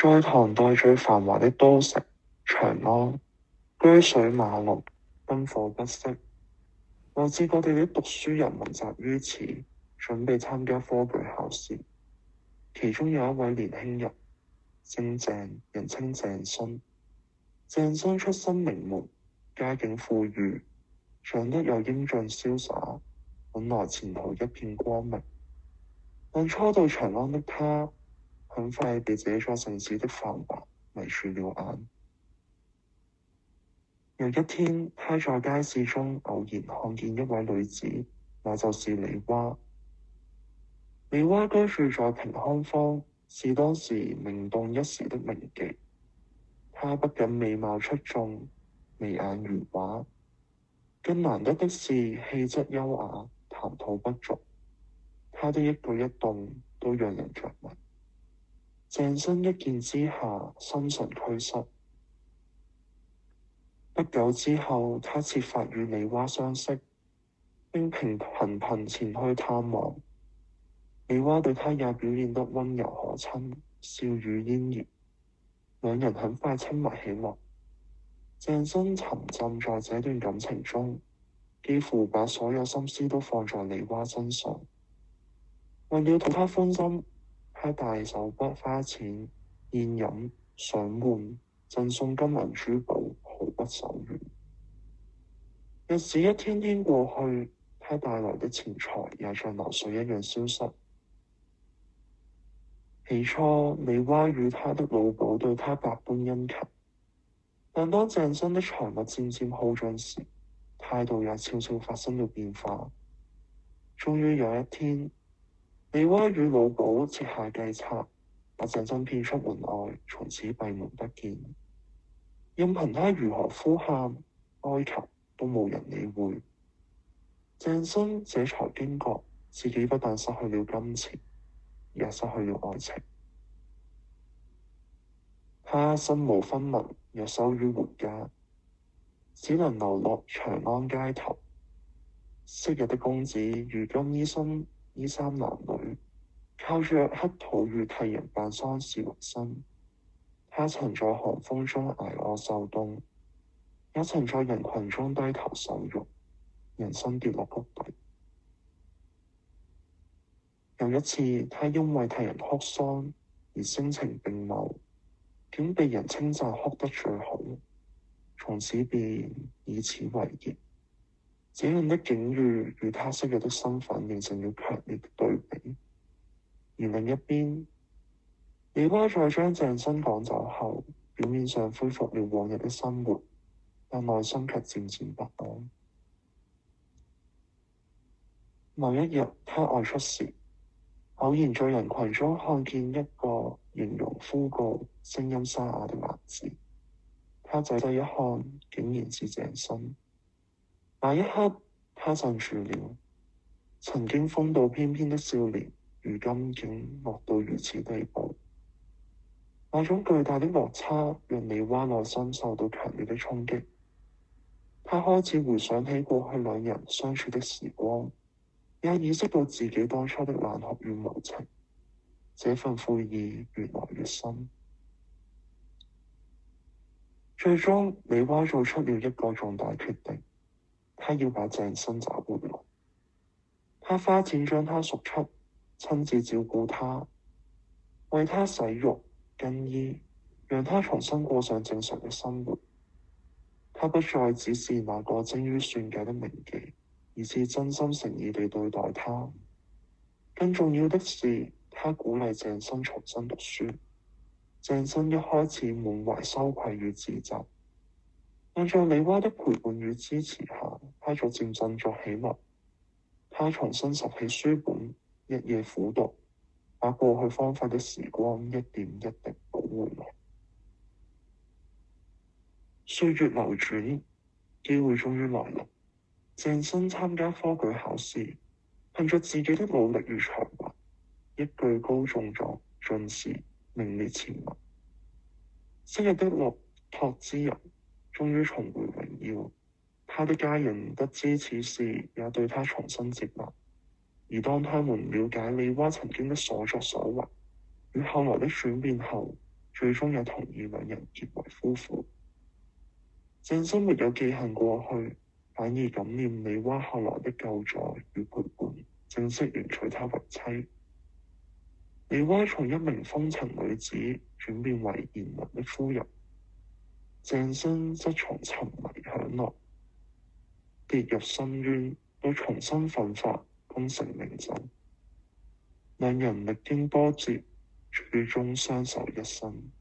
在唐代最繁華的都城長安，車水馬龍，燈火不息，來自各地的讀書人雲集於此，準備參加科舉考試。其中有一位年輕人，姓鄭，人稱鄭勳。鄭勳出身名門，家境富裕，長得又英俊瀟灑，本來前途一片光明。但初到長安的他，很快被這座城市的繁華迷住了眼。有一天，他在街市中偶然看見一位女子，那就是李娃。李娃居住在平康坊，是當時名動一時的名妓。她不僅美貌出眾，眉眼如畫，更難得的是氣質優雅，談吐不俗。她的一舉一動都讓人着迷。鄭勳一見之下，心神俱失。不久之後，他設法與李娃相識，並頻頻前去探望。李娃對他也表現得溫柔可親，笑語嫣然，兩人很快親密起來。鄭勳沉浸在這段感情中，幾乎把所有心思都放在李娃身上。為了討她歡心，他大手筆花錢、宴飲、賞玩、贈送金銀珠寶，毫不手軟。日子一天天過去，他帶來的錢財也像流水一樣消失。起初，李娃與他的老鴇對他百般殷勤，但當鄭勳的財物漸漸耗盡時，態度也悄悄發生了變化。終於有一天，李娃與老鴇設下計策，把鄭勳騙出門外，從此閉門不見。任憑他如何呼喊哀求，都無人理會。鄭勳這才驚覺自己不但失去了金錢，也失去了愛情。他身無分文，若羞於回家，只能流落長安街頭。昔日的公子如今衣衫襤褸，靠着乞討與替人辦喪事為生。他曾在寒風中捱餓受凍，也曾在人群中低頭受辱，人生跌落谷底。有一次，他因為替人哭喪而聲情並茂，竟被人稱讚哭得最好，從此便以此為業。這樣的境遇與他昔日的身份形成了強烈的對比。而另一邊，李娃在將鄭勳趕走後，表面上恢復了往日的生活，但內心卻漸漸不安。某一日，他外出時，偶然在人群中看見一個形容枯槁、聲音沙啞的男子。他仔細一看，竟然是鄭勳。那一刻，他怔住了。曾經風度翩翩的少年，如今竟落到如此地步。那種巨大的落差，讓李娃內心受到強烈的衝擊。他開始回想起過去兩人相處的時光，也意識到自己當初的冷酷與無情。這份悔意越來越深。最終，李娃做出了一個重大決定，他要把鄭勳找回來。他花錢將他贖出，親自照顧他，為他洗浴更衣，讓他重新過上正常的生活。他不再只是那個精於算計的名妓，而是真心誠意地對待他。更重要的是，他鼓勵鄭勳重新讀書。鄭勳一開始滿懷羞愧與自責，但在李娃的陪伴與支持下，他逐漸振作起來。他重新拾起書本，日夜苦讀，把過去荒廢的時光一點一滴補回來。歲月流轉，機會終於來臨。鄭勳參加科舉考試，憑着自己的努力與才華，一舉高中狀進士，名列前茅。昔日的落拓之人終於重回榮耀。他的家人得知此事，也對他重新接納。而當他們了解李娃曾經的所作所為與後來的轉變後，最終也同意兩人結為夫婦。鄭生沒有記恨過去，反而感念李娃後來的救助與陪伴，正式迎娶她為妻。李娃從一名風塵女子轉變為賢良的夫人，鄭生則從沉迷享樂跌入深淵，到重新奮發功成名就。兩人歷經波折，最終相守一生。